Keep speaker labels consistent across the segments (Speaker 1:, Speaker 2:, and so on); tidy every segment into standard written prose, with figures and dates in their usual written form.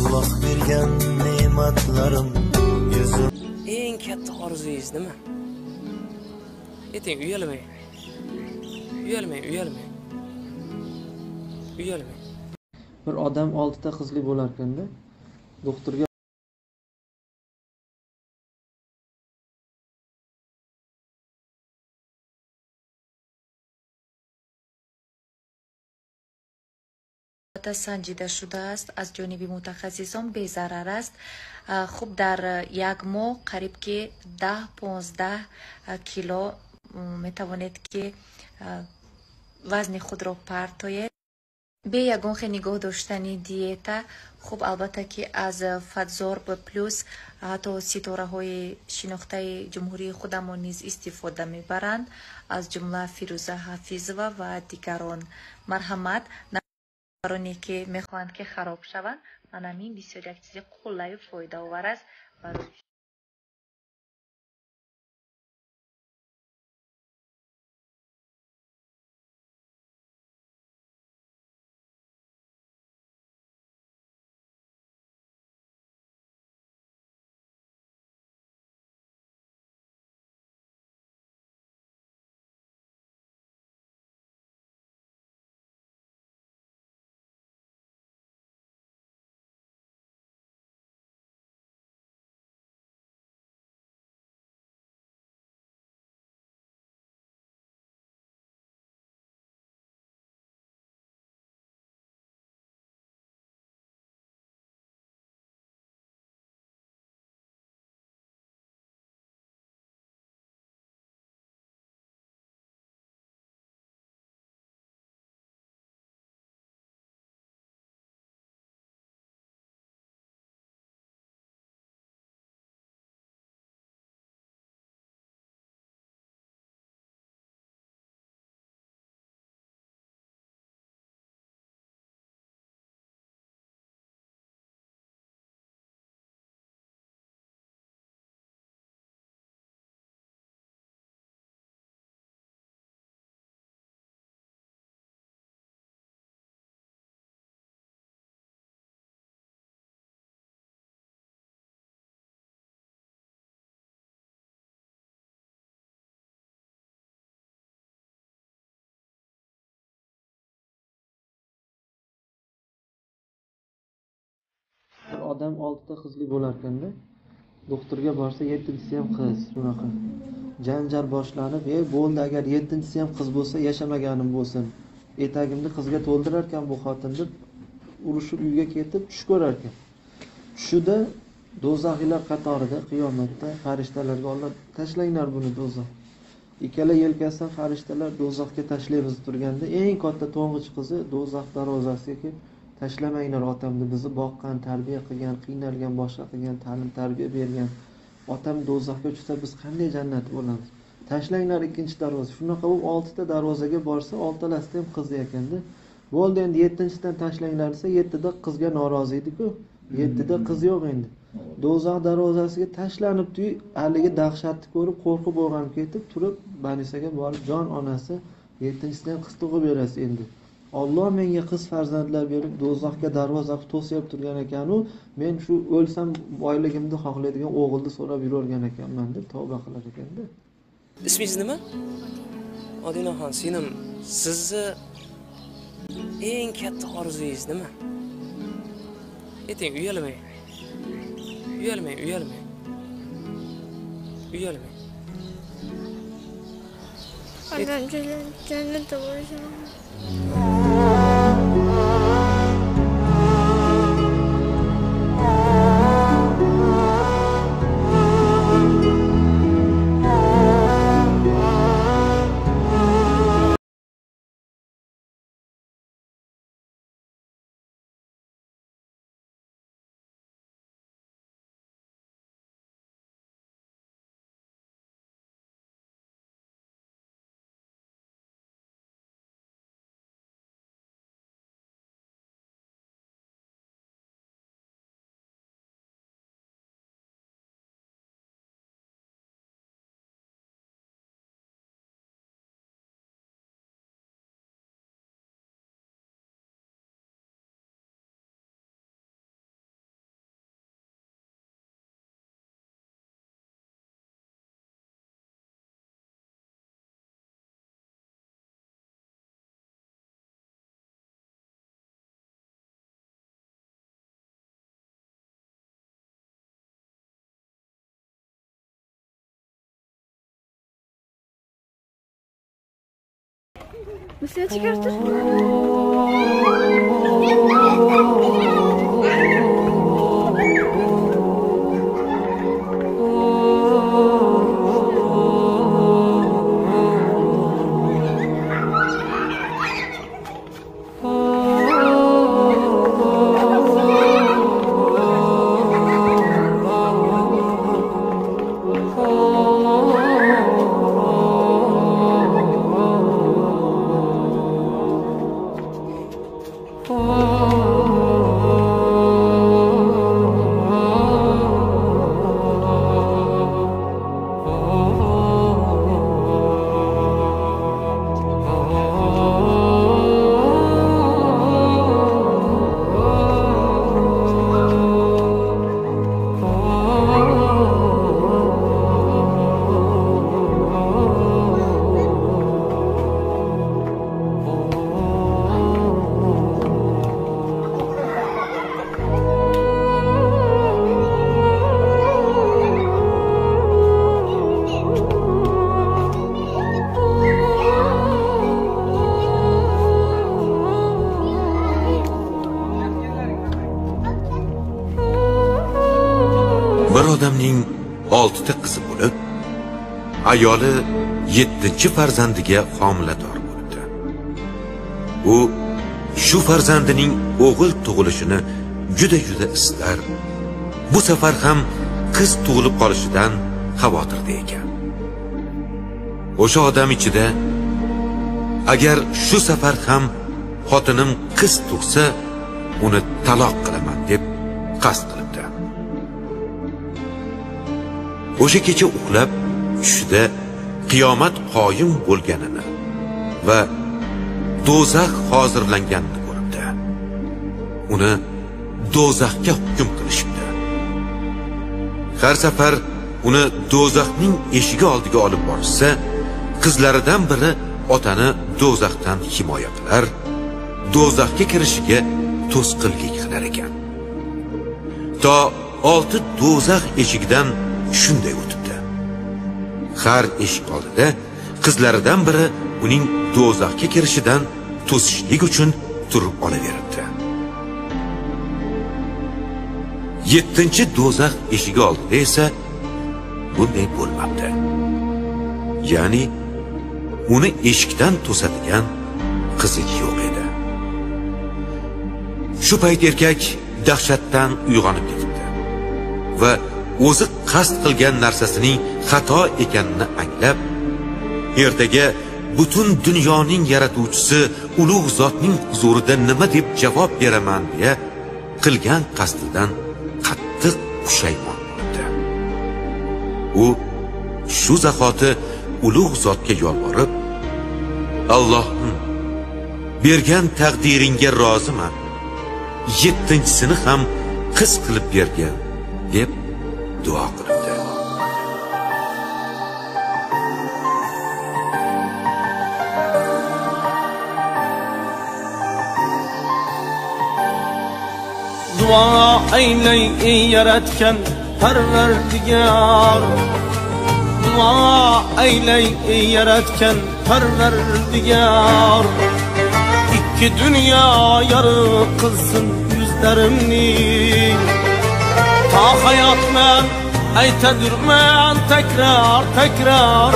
Speaker 1: Allah bergan ne'matlarim yuzim.
Speaker 2: Eng katta orzungiz nima? Ayting, uyalmang. Uyalmang.
Speaker 3: Bir odam 6 ta qizli bo'lar ekanda, doktorga
Speaker 4: سنجیده شده است از جانب متخصصان بی‌ضرر است. خب در یک ماه قریب که 10-15 کیلو میتوانید که وزن خود را پرتاید. به یگان نگاه داشتن دیتا، خب البته که از فاتزورب پلوس حتی ستاره های شناخته جمهوری خودمان نیز استفاده میبرند، از جمله فیروزه حفیظова و دیگران. مرحمت برانی که میخواهند که خراب شوند، من همین بسیار یک چیز قلعه فایده آور است برای
Speaker 3: bir odam 6 ta qizli bo'lar ekanda, doktorga borsa 7-si ham qiz. Shunaqa janjal boshlanib, bo'ldi, agar 7-si ham qiz bo'lsa yashamaganim bo'lsin, etagimni qizga to'ldirar ekan bu xotin deb urushib uyga ketib tush ko'rar ekan. Tushida do'zaxiylar qatorida qiyomatda farishtalarga Alloh tashlanglar buni do'zax. Ikkala yelkasidan farishtalar do'zaxga tashlaymiz turganda, eng katta to'ng'ich qizi do'zax darvozasiga kelib, tashlamanglar otamni, bizni boqqan, tarbiya qilgan, qiynalgan, boshqa qilgan, ta'lim tarbiya bergan otam do'zaxga tushsa biz qanday jannat bo'lamiz? Tashlanglar ikkinchi darvoza. Shunaqa u 6 ta darvozaga borsa, 6talasida ham qiz ekanda. Bo'ldi, endi 7-dan tashlanglar desa, 7da qizga norozi edi-ku. 7da qiz yo'q endi. Do'zax darvozasiga tashlanibdi, haligi dahshatni ko'rib, qo'rqib o'rganib ketib, turib Banisaga borib, jon onasi 7-dan qiz tug'ib berasiz endi. Alloh menga qiz farzandlar berib, do'zaxga darvoza to'sib turgan ekan-u, men shu o'lsam boyligimni xohlaydigan o'g'ilni so'rab yurgan ekanman deb tavba qilar ekanda.
Speaker 2: Ismingiz nima? Odinaxon, singlim, sizni eng katta orzungiz nima? Ayting, uyalmang.
Speaker 5: Adam jannatda bo'lishim. Sen çıkartır.
Speaker 6: Bir odamning 6 ta qizi bo'lib, ayoli 7-chi farzandiga homilador bo'libdi. U shu farzandining o'g'il tug'ilishini juda istar. Bu safar ham qiz tug'ilib qolishidan xavotirda ekan. O'sha odam ichida agar shu safar ham xotinim qiz tug'sa, uni taloq qilaman deb qasd qilibdi. O'sha kecha uxlab tushida qiyomat qoyim bo'lganini va do'zax hozirlanganini ko'ribdi. Uni do'zaxga hukm qilishibdi. Har safar uni do'zaxning eshigi oldiga olib borsa, qizlaridan biri otani do'zaxdan himoya qilar, do'zaxga kirishiga to'sqinlik qilar ekan. To 6 do'zax eshigidan shunday o'tibdi. Har eshik oldida qizlaridan biri uning do'zaxga kirishidan to'sishlik uchun turib olaveribdi. 7-chi do'zax eshigi oldida esa bunday bo'lmabdi. Ya'ni uni eshikdan to'sadigan qizi yo'q edi. Shu payt erkak dahshatdan uyg'onib ketibdi va o'zi qasd qilgan narsasining xato ekanini anglab, ertaga butun dunyoning yaratuvchisi ulug' zotning huzurida nima deb javob beraman deya qilgan qasdidan qattiq pushaymon bo'ldi. U shu zahoti ulug' zotga yolborib, Allohim, bergan taqdiringga roziman, 7-chisini ham qiz qilib bergan deb duo qilibdi.
Speaker 7: Duo aylay yaratgan Parvardigor, duo aylay yaratgan Parvardigor, ikki dunyo yorug' qilsin yuzlarimni. Ta hayotman aytadurman takror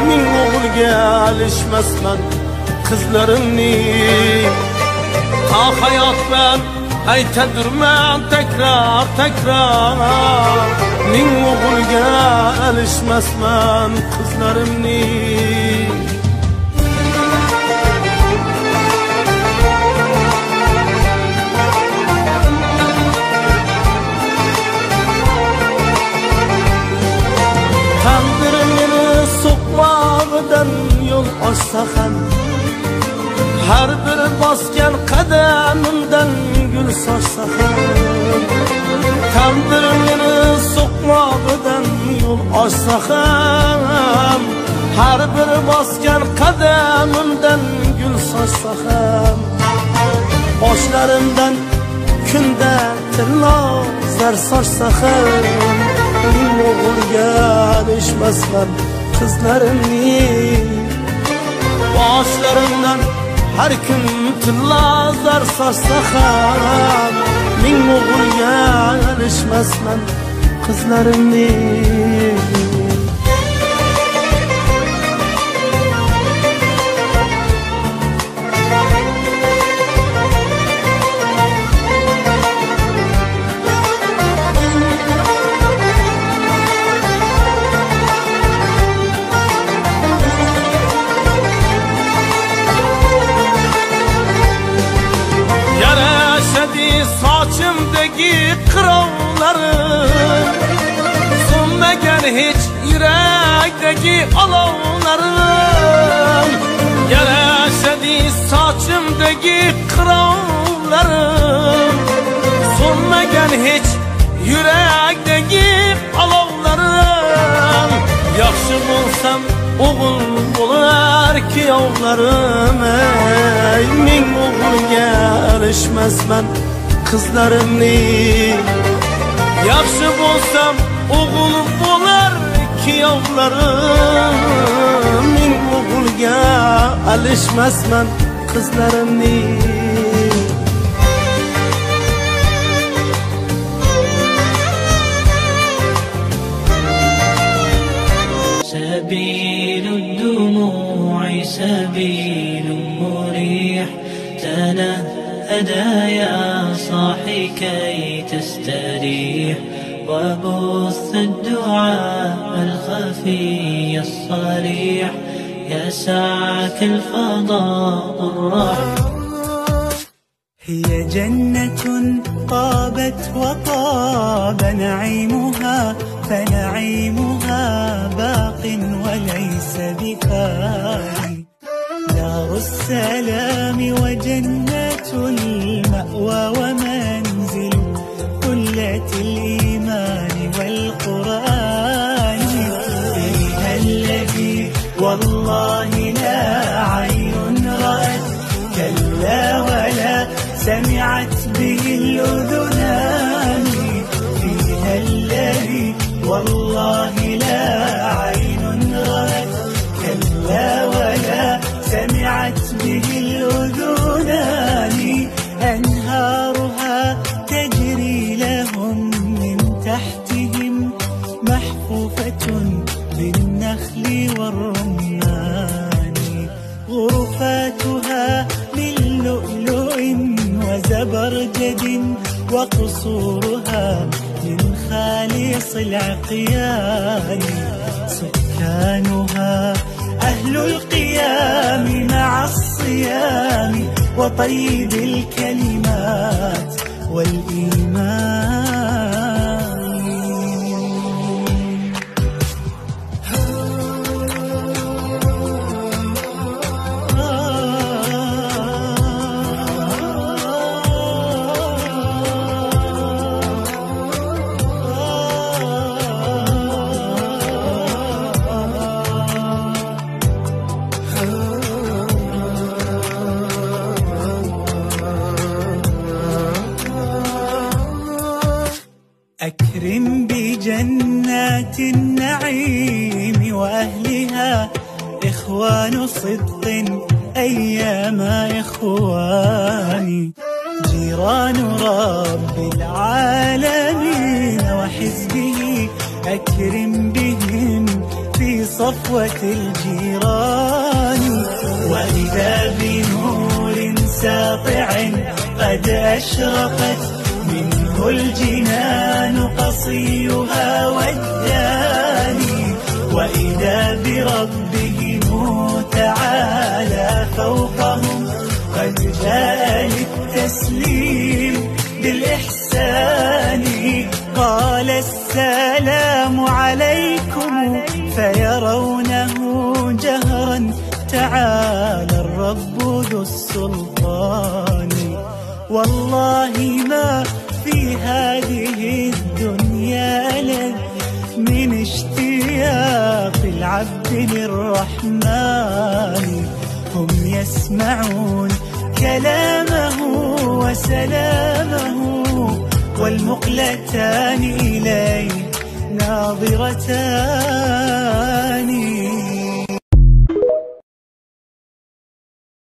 Speaker 7: ming o'g'ilga alishmasman qizlarimni. Ta hayotman aytadurman takror ming o'g'ilga alishmasman qizlarimni. Yo'l ochsa ham, har bir bosgan qadamimdan gul sochsa ham, taqdir meni so'qmog'idan yo'l ochsa ham, har bir bosgan qadamimdan gul sochsa ham, boshlarimdan kunda tillo zar sochsa ham, ming o'g'ilga alishmasman qizlarimni. Başlarından her kim tilla zar sarsa ham Min oğulga alışmasman kızlarımni Saçımdaki kıravlarım Sönmegen hiç yürekteki alovlarım Yaraşadı saçımdaki kıravlarım Sönmegen hiç yürekteki alovlarım Yaxşı bulsam oğul bular ki yavlarım Min oğulga alışmasman kızlarımni Yaxşı bolsam oğul bolar ki yavlarım Min oğulga alışmasman kızlarımni
Speaker 8: سبيل الدموع سبيل مريح تنهدى يا صاحي كي تستريح وبث الدعاء الخفي الصريح يسعك الفضاء الرحيم
Speaker 9: هي جنة طابت وطاب نعيمها فنعيمها باق وليس بفاني دار السلام وجنة المأوى ومنزل قلة الإيمان والقرآن فيها الذي والله لا عين رأت كلا ولا سمعت به الأذنان فيها الذي والله لا عين رأت كلا ولا سمعت به الأذنان أنهارها تجري لهم من تحتهم محفوفة بالنخل والرمان غرفاتها من لؤلؤ وزبرجد وقصورها من خالص العقيان سكانها أهل القيام مع الصيام وطيب الكلمات والإيمان أكرم بجنات النعيم وأهلها إخوان صدق أيام إخواني جيران رب العالمين وحزبه أكرم بهم في صفوة الجيران وإذا بنور ساطع قد أشرقت منه الجنان قصيها والداني وإذا بربهم تعالى فوقهم قد جاء للتسليم بالإحسان قال السلام عليكم فيرونه جهرا تعالى الرب ذو السلطان والله ما في هذه الدنيا لذ من اشتياق العبد للرحمن هم يسمعون كلامه وسلامه والمقلتان إليه ناظرتان